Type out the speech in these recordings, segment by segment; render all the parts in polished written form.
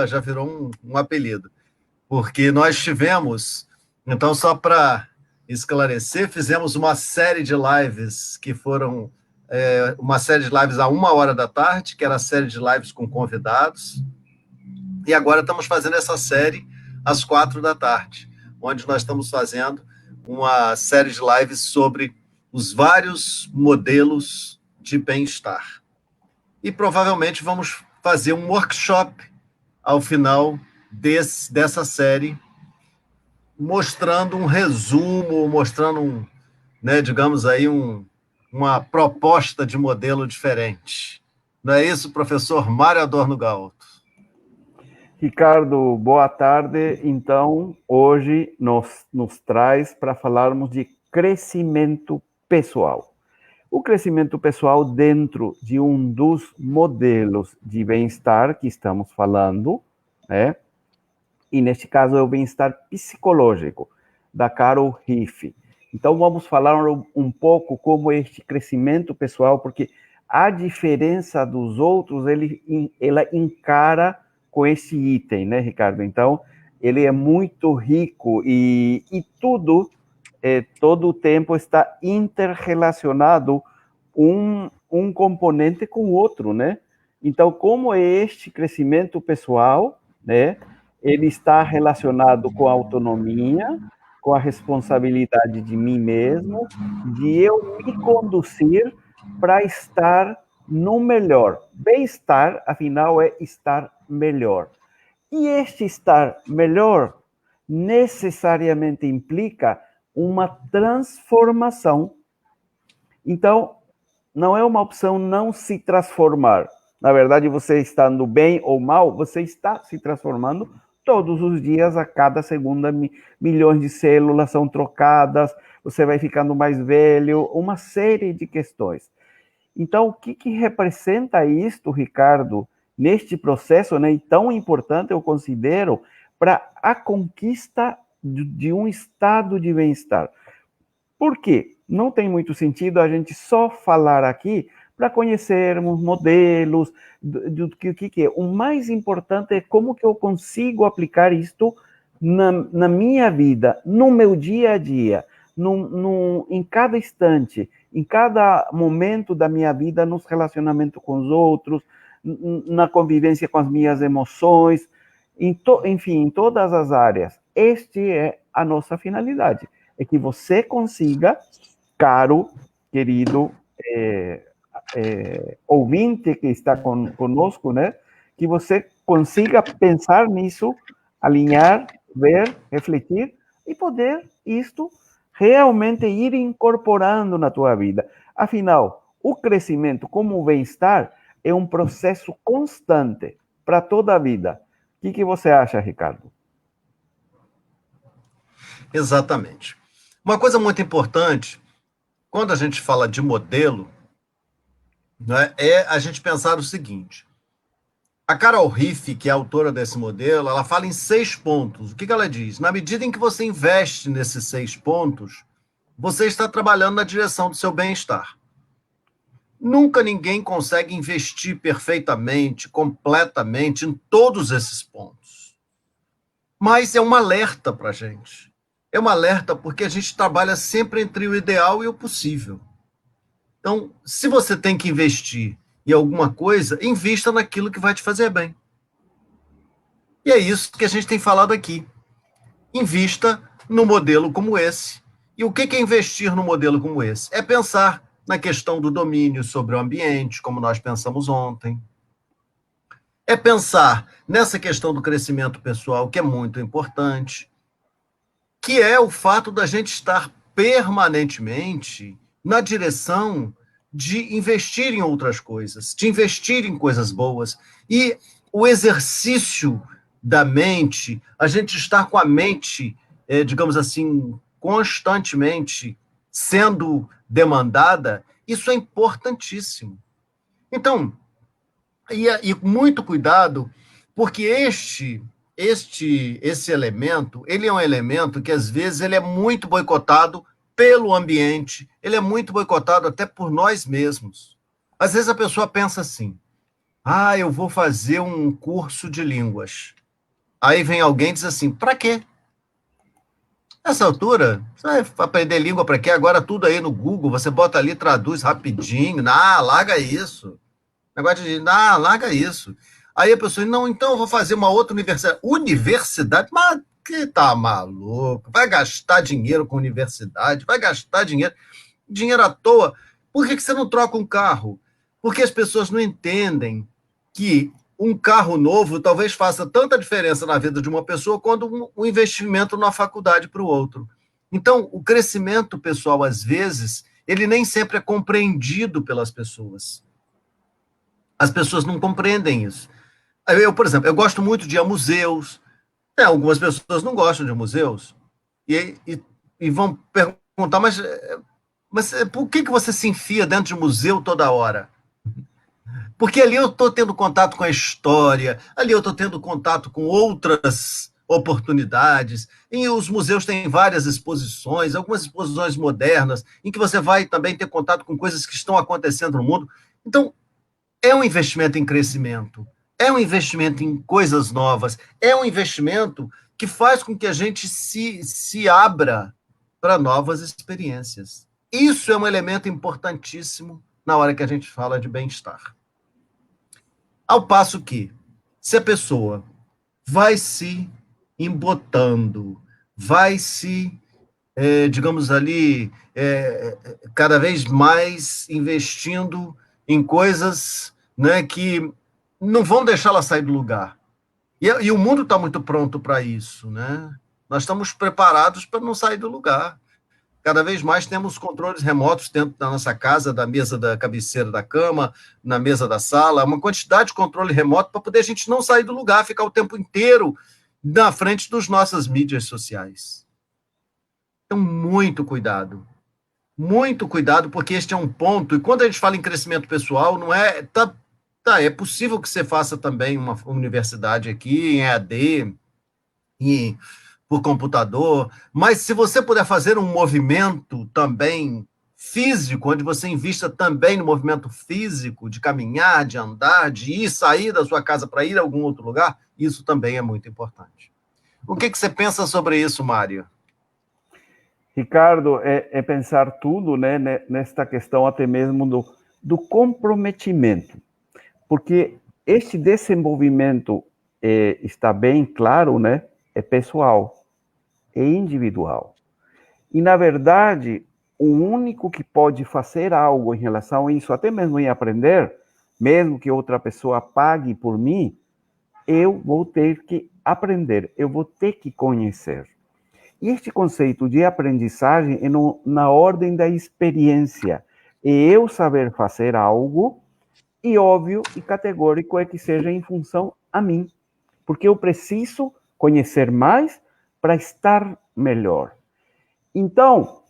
já virou um apelido, porque nós tivemos, então só para esclarecer, fizemos uma série de lives que foram uma série de lives à 13h, que era a série de lives com convidados, e agora estamos fazendo essa série às 16h, onde nós estamos fazendo uma série de lives sobre os vários modelos de bem-estar. E provavelmente vamos fazer um workshop ao final dessa série, mostrando um resumo, mostrando, digamos aí, uma proposta de modelo diferente. Não é isso, professor Mário Adorno Galto? Ricardo, boa tarde. Então, hoje nos traz para falarmos de crescimento pessoal. O crescimento pessoal dentro de um dos modelos de bem-estar que estamos falando, né? E neste caso é o bem-estar psicológico, da Carol Riff. Então, vamos falar um pouco como este crescimento pessoal, porque a diferença dos outros, ela encara com esse item, né, Ricardo? Então, ele é muito rico e tudo, todo o tempo está interrelacionado um componente com o outro, né? Então, como é este crescimento pessoal, né? Ele está relacionado com a autonomia, com a responsabilidade de mim mesmo, de eu me conduzir para estar no melhor. Bem-estar, afinal, é estar melhor. E este estar melhor necessariamente implica uma transformação. Então, não é uma opção não se transformar. Na verdade, você estando bem ou mal, você está se transformando todos os dias, a cada segunda, milhões de células são trocadas, você vai ficando mais velho, uma série de questões. Então, o que representa isto, Ricardo, neste processo, né, e tão importante, eu considero, para a conquista de um estado de bem-estar? Por quê? Não tem muito sentido a gente só falar aqui para conhecermos modelos do que é. O mais importante é como que eu consigo aplicar isto na minha vida, no meu dia a dia, em cada instante, em cada momento da minha vida, nos relacionamentos com os outros, na convivência com as minhas emoções, enfim, em todas as áreas. Este é a nossa finalidade. É que você consiga, caro, querido ouvinte que está conosco, né? Que você consiga pensar nisso, alinhar, ver, refletir e poder isto realmente ir incorporando na tua vida. Afinal, o crescimento como o bem-estar é um processo constante para toda a vida. O que você acha, Ricardo? Exatamente. Uma coisa muito importante, quando a gente fala de modelo, né, é a gente pensar o seguinte: a Carol Riff, que é a autora desse modelo, ela fala em 6 pontos. O que ela diz? Na medida em que você investe nesses 6 pontos, você está trabalhando na direção do seu bem-estar. Nunca ninguém consegue investir perfeitamente, completamente em todos esses pontos. Mas é um alerta para a gente. É um alerta porque a gente trabalha sempre entre o ideal e o possível. Então, se você tem que investir em alguma coisa, invista naquilo que vai te fazer bem. E é isso que a gente tem falado aqui. Invista num modelo como esse. E o que é investir num modelo como esse? É pensar na questão do domínio sobre o ambiente, como nós pensamos ontem. É pensar nessa questão do crescimento pessoal, que é muito importante, que é o fato da gente estar permanentemente na direção de investir em outras coisas, de investir em coisas boas. E o exercício da mente, a gente estar com a mente, digamos assim, constantemente sendo demandada, isso é importantíssimo. Então, e muito cuidado, porque esse elemento, ele é um elemento que às vezes ele é muito boicotado pelo ambiente, ele é muito boicotado até por nós mesmos. Às vezes a pessoa pensa assim: Ah, eu vou fazer um curso de línguas. Aí vem alguém e diz assim, para quê? Nessa altura, você vai aprender língua para quê? Agora tudo aí no Google, você bota ali, traduz rapidinho. Larga isso. Negócio de, larga isso. Aí a pessoa, não, então eu vou fazer uma outra universidade. Universidade? Mas que tá maluco? Vai gastar dinheiro com universidade? Vai gastar dinheiro à toa? Por que você não troca um carro? Porque as pessoas não entendem que um carro novo talvez faça tanta diferença na vida de uma pessoa quanto um investimento na faculdade para o outro. Então, o crescimento pessoal, às vezes, ele nem sempre é compreendido pelas pessoas. As pessoas não compreendem isso. Eu, por exemplo, eu gosto muito de ir a museus. Algumas pessoas não gostam de museus e vão perguntar, mas por que você se enfia dentro de museu toda hora? Porque ali eu estou tendo contato com a história, ali eu estou tendo contato com outras oportunidades. E os museus têm várias exposições, algumas exposições modernas, em que você vai também ter contato com coisas que estão acontecendo no mundo. Então, é um investimento em crescimento, é um investimento em coisas novas, é um investimento que faz com que a gente se abra para novas experiências. Isso é um elemento importantíssimo na hora que a gente fala de bem-estar. Ao passo que, se a pessoa vai se embotando, vai se, digamos ali, cada vez mais investindo em coisas, né, que não vão deixá-la sair do lugar. E o mundo está muito pronto para isso, né? Nós estamos preparados para não sair do lugar. Cada vez mais temos controles remotos dentro da nossa casa, da mesa da cabeceira da cama, na mesa da sala, uma quantidade de controle remoto para poder a gente não sair do lugar, ficar o tempo inteiro na frente das nossas mídias sociais. Então, muito cuidado, porque este é um ponto, e quando a gente fala em crescimento pessoal, não é, é possível que você faça também uma universidade aqui em EAD, em por computador, mas se você puder fazer um movimento também físico, onde você invista também no movimento físico, de caminhar, de andar, de ir, sair da sua casa para ir a algum outro lugar, isso também é muito importante. O que você pensa sobre isso, Mário? Ricardo, é pensar tudo, né, nesta questão até mesmo do comprometimento, porque este desenvolvimento está bem claro, né, é pessoal, é individual. E, na verdade, o único que pode fazer algo em relação a isso, até mesmo em aprender, mesmo que outra pessoa pague por mim, eu vou ter que aprender, eu vou ter que conhecer. E este conceito de aprendizagem é na ordem da experiência. É eu saber fazer algo, e óbvio e categórico é que seja em função a mim. Porque eu preciso conhecer mais para estar melhor. Então,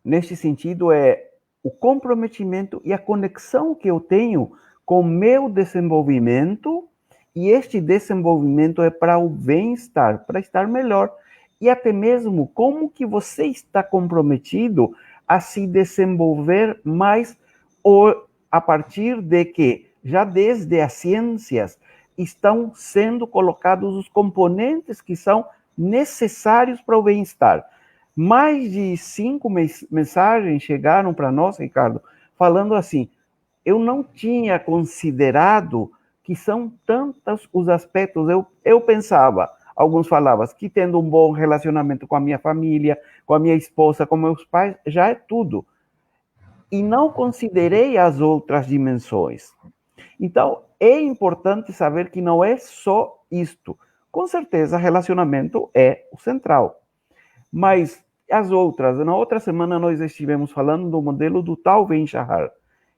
neste sentido, é o comprometimento e a conexão que eu tenho com o meu desenvolvimento, e este desenvolvimento é para o bem-estar, para estar melhor. E até mesmo como que você está comprometido a se desenvolver mais a partir de que, já desde as ciências, estão sendo colocados os componentes que são necessários para o bem-estar. Mais de 5 mensagens chegaram para nós, Ricardo, falando assim, eu não tinha considerado que são tantos os aspectos. Eu pensava, alguns falavam, que tendo um bom relacionamento com a minha família, com a minha esposa, com meus pais, já é tudo. E não considerei as outras dimensões. Então, é importante saber que não é só isto. Com certeza, relacionamento é o central. Mas as outras, na outra semana nós estivemos falando do modelo do Tal Ben-Shahar,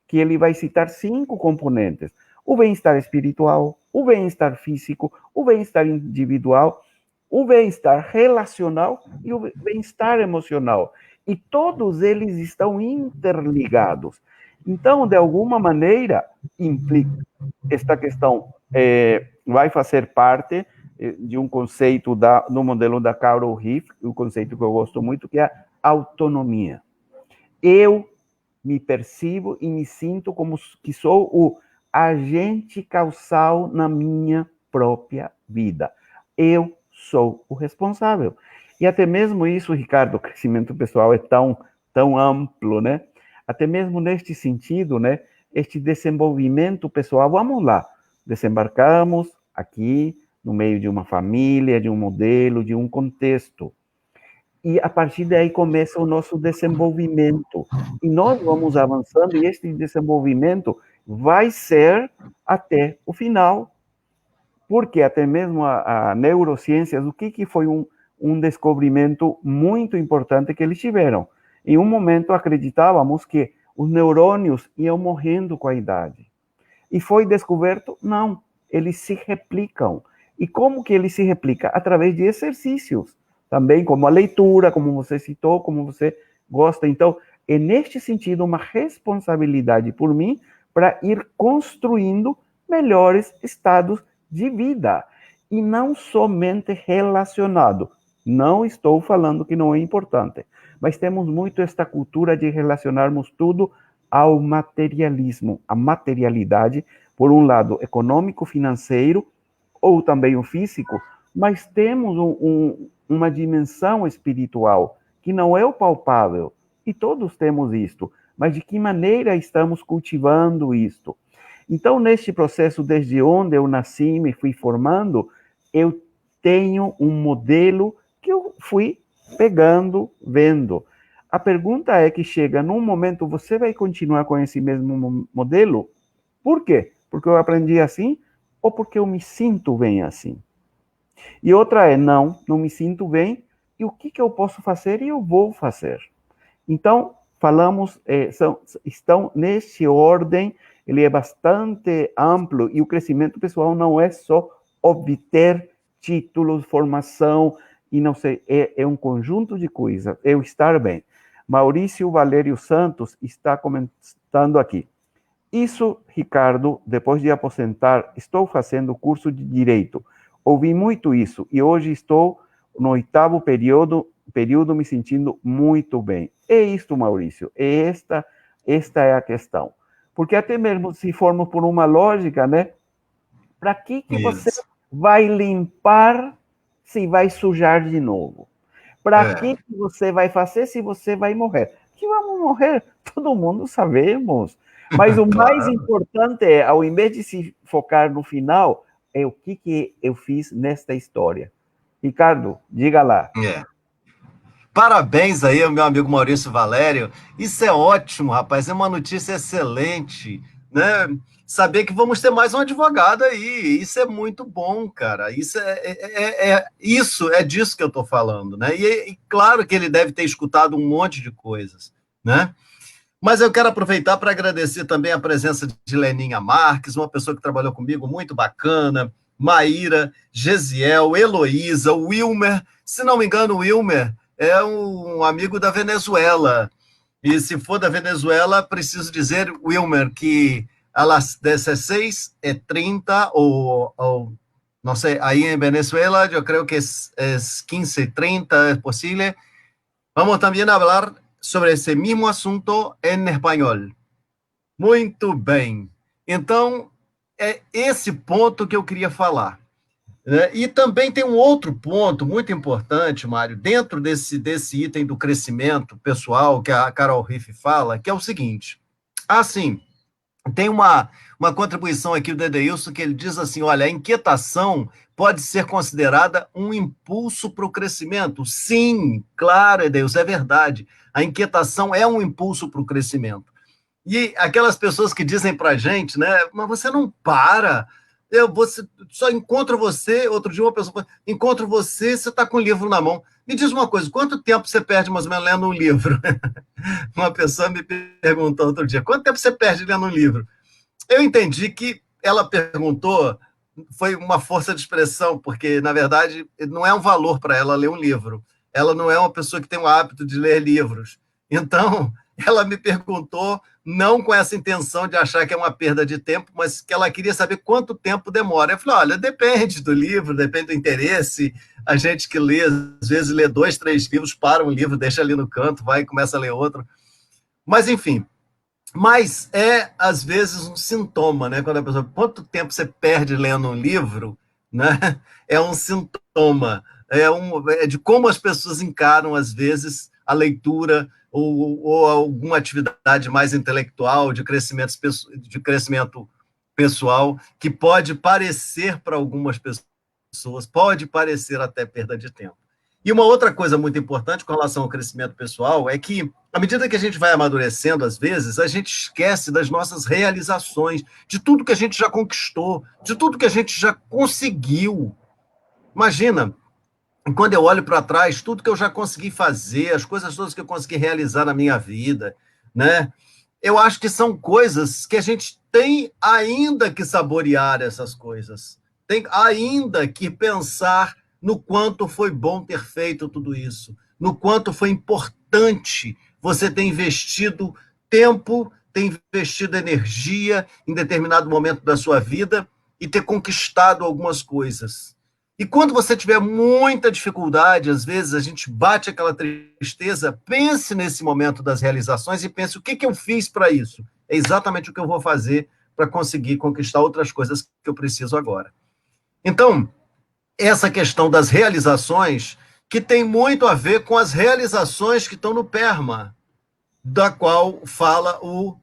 que ele vai citar 5 componentes: o bem-estar espiritual, o bem-estar físico, o bem-estar individual, o bem-estar relacional e o bem-estar emocional. E todos eles estão interligados. Então, de alguma maneira, implica esta questão vai fazer parte de um conceito no modelo da Carol Heath, um conceito que eu gosto muito, que é a autonomia. Eu me percebo e me sinto como que sou agente causal na minha própria vida. Eu sou o responsável. E até mesmo isso, Ricardo, o crescimento pessoal é tão amplo, né? Até mesmo neste sentido, né? Este desenvolvimento pessoal, vamos lá, desembarcamos aqui no meio de uma família, de um modelo, de um contexto. E a partir daí começa o nosso desenvolvimento. E nós vamos avançando, e este desenvolvimento vai ser até o final, porque até mesmo a neurociências, o que foi um descobrimento muito importante que eles tiveram. Em um momento acreditávamos que os neurônios iam morrendo com a idade. E foi descoberto, não, eles se replicam. E como que eles se replicam? Através de exercícios. Também como a leitura, como você citou, como você gosta. Então, é neste sentido uma responsabilidade por mim para ir construindo melhores estados de vida. E não somente relacionado. Não estou falando que não é importante, mas temos muito esta cultura de relacionarmos tudo ao materialismo, a materialidade, por um lado econômico, financeiro, ou também o físico, mas temos uma dimensão espiritual que não é o palpável, e todos temos isto, mas de que maneira estamos cultivando isto? Então, neste processo, desde onde eu nasci, me fui formando, eu tenho um modelo que eu fui pegando, vendo. A pergunta é que chega num momento, você vai continuar com esse mesmo modelo? Por quê? Porque eu aprendi assim ou porque eu me sinto bem assim? E outra é, não me sinto bem, e o que eu posso fazer e eu vou fazer? Então, falamos, estão nesse ordem, ele é bastante amplo, e o crescimento pessoal não é só obter títulos, formação, e não sei, é um conjunto de coisas, eu estar bem. Maurício Valério Santos está comentando aqui. Isso, Ricardo, depois de aposentar, estou fazendo curso de Direito. Ouvi muito isso, e hoje estou no 8º período me sentindo muito bem. É isto, Maurício, esta é a questão. Porque até mesmo se formos por uma lógica, né? Para que você vai limpar se vai sujar de novo? Para que você vai fazer se você vai morrer? Que vamos morrer, todo mundo sabemos. Mas o mais importante é, ao invés de se focar no final, é o que eu fiz nesta história. Ricardo, diga lá. Parabéns aí ao meu amigo Maurício Valério. Isso é ótimo, rapaz. É uma notícia excelente, né? Saber que vamos ter mais um advogado aí. Isso é muito bom, cara. Isso é disso que eu estou falando, né? E claro que ele deve ter escutado um monte de coisas, né? Mas eu quero aproveitar para agradecer também a presença de Leninha Marques, uma pessoa que trabalhou comigo, muito bacana, Maíra, Gesiel, Heloísa, Wilmer. Se não me engano, o Wilmer é um amigo da Venezuela. E se for da Venezuela, preciso dizer, Wilmer, que às 16:30 ou não sei, aí em Venezuela, eu creio que é 15:30, é possível. Vamos também falar sobre esse mesmo assunto em espanhol. Muito bem. Então, é esse ponto que eu queria falar. E também tem um outro ponto muito importante, Mário, dentro desse item do crescimento pessoal que a Carol Riff fala, que é o seguinte. Sim, tem uma contribuição aqui do Edeilson que ele diz assim, olha, a inquietação pode ser considerada um impulso para o crescimento. Sim, claro, Edeilson, é verdade. A inquietação é um impulso para o crescimento. E aquelas pessoas que dizem para a gente, né, mas você não para, só encontro você, outro dia uma pessoa falou, encontro você, você está com o livro na mão. Me diz uma coisa, quanto tempo você perde mais ou menos lendo um livro? Uma pessoa me perguntou outro dia, quanto tempo você perde lendo um livro? Eu entendi que ela perguntou, foi uma força de expressão, porque, na verdade, não é um valor para ela ler um livro. Ela não é uma pessoa que tem o hábito de ler livros. Então, ela me perguntou, não com essa intenção de achar que é uma perda de tempo, mas que ela queria saber quanto tempo demora. Eu falei, olha, depende do livro, depende do interesse. A gente que lê, às vezes lê 2, 3 livros, para um livro, deixa ali no canto, vai e começa a ler outro. Mas, enfim, Mas é, às vezes, um sintoma, né? Quando a pessoa, quanto tempo você perde lendo um livro, né? É um sintoma, é de como as pessoas encaram, às vezes, a leitura ou alguma atividade mais intelectual, de crescimento pessoal, que pode parecer para algumas pessoas, pode parecer até perda de tempo. E uma outra coisa muito importante com relação ao crescimento pessoal é que, à medida que a gente vai amadurecendo, às vezes, a gente esquece das nossas realizações, de tudo que a gente já conquistou, de tudo que a gente já conseguiu. Imagina, quando eu olho para trás, tudo que eu já consegui fazer, as coisas todas que eu consegui realizar na minha vida, né? Eu acho que são coisas que a gente tem ainda que saborear essas coisas. Tem ainda que pensar no quanto foi bom ter feito tudo isso, no quanto foi importante você ter investido tempo, ter investido energia em determinado momento da sua vida e ter conquistado algumas coisas. E quando você tiver muita dificuldade, às vezes a gente bate aquela tristeza, pense nesse momento das realizações e pense o que eu fiz para isso. É exatamente o que eu vou fazer para conseguir conquistar outras coisas que eu preciso agora. Então, essa questão das realizações, que tem muito a ver com as realizações que estão no PERMA, da qual fala o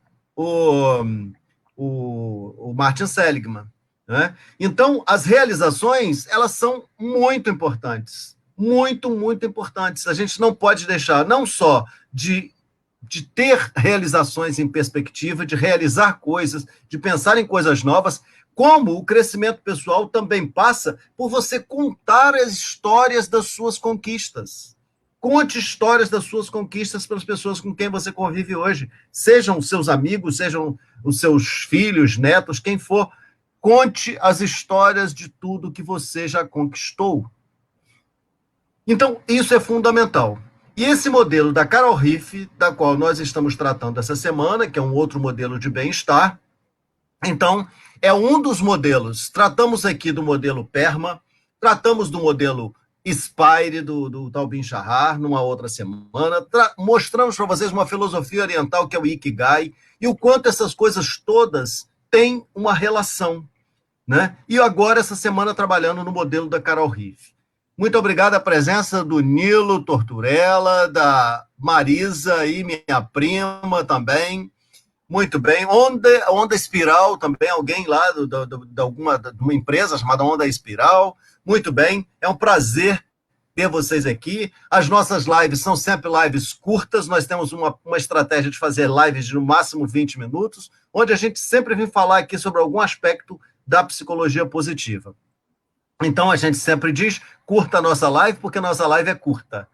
Martin Seligman. Né? Então, as realizações, elas são muito importantes, muito, muito importantes. A gente não pode deixar, não só de ter realizações em perspectiva, de realizar coisas, de pensar em coisas novas, como o crescimento pessoal também passa por você contar as histórias das suas conquistas. Conte histórias das suas conquistas para as pessoas com quem você convive hoje, sejam os seus amigos, sejam os seus filhos, netos, quem for. Conte as histórias de tudo que você já conquistou. Então, isso é fundamental. E esse modelo da Carol Riff, da qual nós estamos tratando essa semana, que é um outro modelo de bem-estar, então, é um dos modelos. Tratamos aqui do modelo PERMA, tratamos do modelo Spire, do Tal Ben-Shahar, numa outra semana. Mostramos para vocês uma filosofia oriental, que é o Ikigai, e o quanto essas coisas todas têm uma relação. Né? E agora, essa semana, trabalhando no modelo da Carol Riff. Muito obrigado à presença do Nilo Torturella, da Marisa e minha prima também. Muito bem. Onda Espiral também, alguém lá de uma empresa chamada Onda Espiral. Muito bem. É um prazer ter vocês aqui. As nossas lives são sempre lives curtas. Nós temos uma estratégia de fazer lives de no máximo 20 minutos, onde a gente sempre vem falar aqui sobre algum aspecto da psicologia positiva. Então, a gente sempre diz, curta a nossa live, porque a nossa live é curta.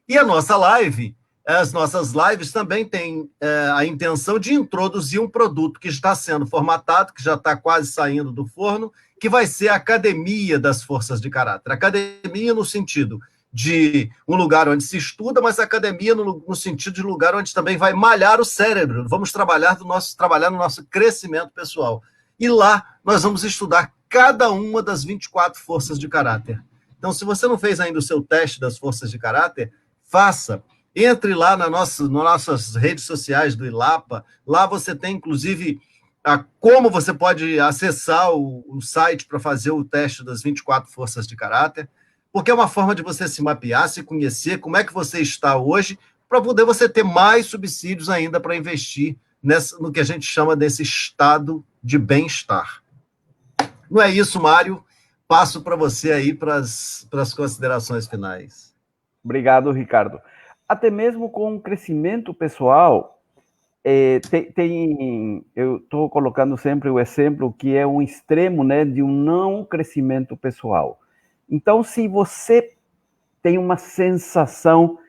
E a nossa live, as nossas lives também têm a intenção de introduzir um produto que está sendo formatado, que já está quase saindo do forno, que vai ser a Academia das Forças de Caráter. Academia no sentido de um lugar onde se estuda, mas academia no sentido de lugar onde também vai malhar o cérebro. Vamos trabalhar no nosso crescimento pessoal. E lá nós vamos estudar cada uma das 24 forças de caráter. Então, se você não fez ainda o seu teste das forças de caráter, faça. Entre lá nas nossas redes sociais do ILAPA. Lá você tem, inclusive, como você pode acessar o site para fazer o teste das 24 forças de caráter, porque é uma forma de você se mapear, se conhecer, como é que você está hoje, para poder você ter mais subsídios ainda para investir no que a gente chama desse estado de bem-estar. Não é isso, Mário? Passo para você aí para as considerações finais. Obrigado, Ricardo. Até mesmo com o crescimento pessoal, eu estou colocando sempre o exemplo que é um extremo, né, de um não crescimento pessoal. Então, se você tem uma sensação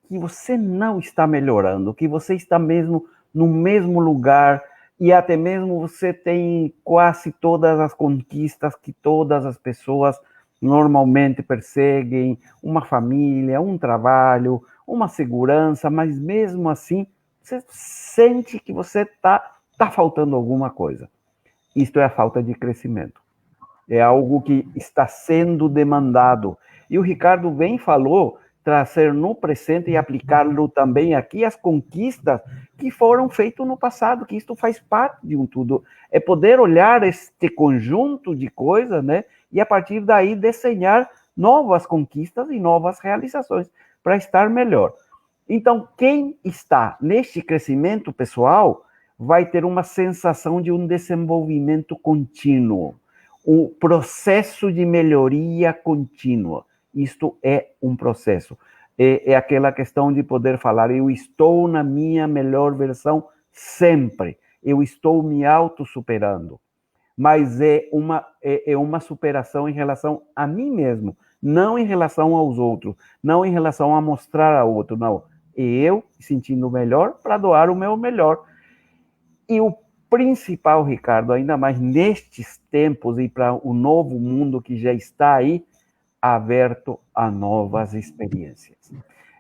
que você não está melhorando, que você está mesmo no mesmo lugar, e até mesmo você tem quase todas as conquistas que todas as pessoas normalmente perseguem, uma família, um trabalho, uma segurança, mas mesmo assim, você sente que você tá faltando alguma coisa. Isto é a falta de crescimento. É algo que está sendo demandado. E o Ricardo bem falou trazer no presente e aplicá-lo também aqui, as conquistas que foram feitas no passado, que isto faz parte de um tudo. É poder olhar este conjunto de coisas, né? E a partir daí desenhar novas conquistas e novas realizações para estar melhor. Então, quem está neste crescimento pessoal vai ter uma sensação de um desenvolvimento contínuo, um processo de melhoria contínua. Isto é um processo. É aquela questão de poder falar, eu estou na minha melhor versão sempre. Eu estou me auto-superando. Mas é uma superação em relação a mim mesmo, não em relação aos outros, não em relação a mostrar ao outro, não. Eu sentindo melhor para doar o meu melhor. E o principal, Ricardo, ainda mais nestes tempos e para o novo mundo que já está aí, aberto a novas experiências.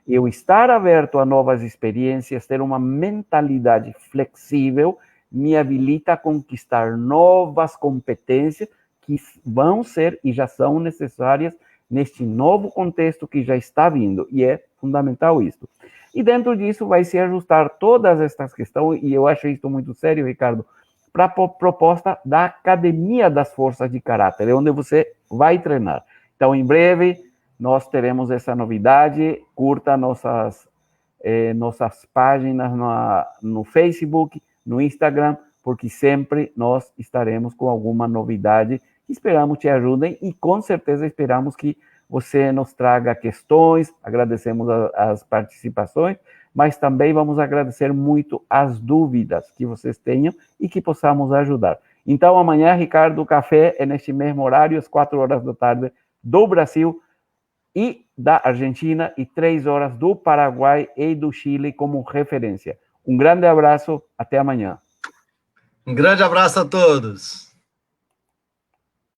Eu estar aberto a novas experiências, ter uma mentalidade flexível, me habilita a conquistar novas competências que vão ser e já são necessárias neste novo contexto que já está vindo. E é fundamental isso. E dentro disso vai se ajustar todas estas questões, e eu acho isso muito sério, Ricardo, para a proposta da Academia das Forças de Caráter, onde você vai treinar. Então, em breve, nós teremos essa novidade. Curta nossas páginas no Facebook, no Instagram, porque sempre nós estaremos com alguma novidade. Esperamos te ajudem e, com certeza, esperamos que você nos traga questões. Agradecemos as participações, mas também vamos agradecer muito as dúvidas que vocês tenham e que possamos ajudar. Então, amanhã, Ricardo, o café é neste mesmo horário, às 4 horas da tarde, do Brasil e da Argentina, e 3 horas do Paraguai e do Chile como referência. Um grande abraço, até amanhã. Um grande abraço a todos.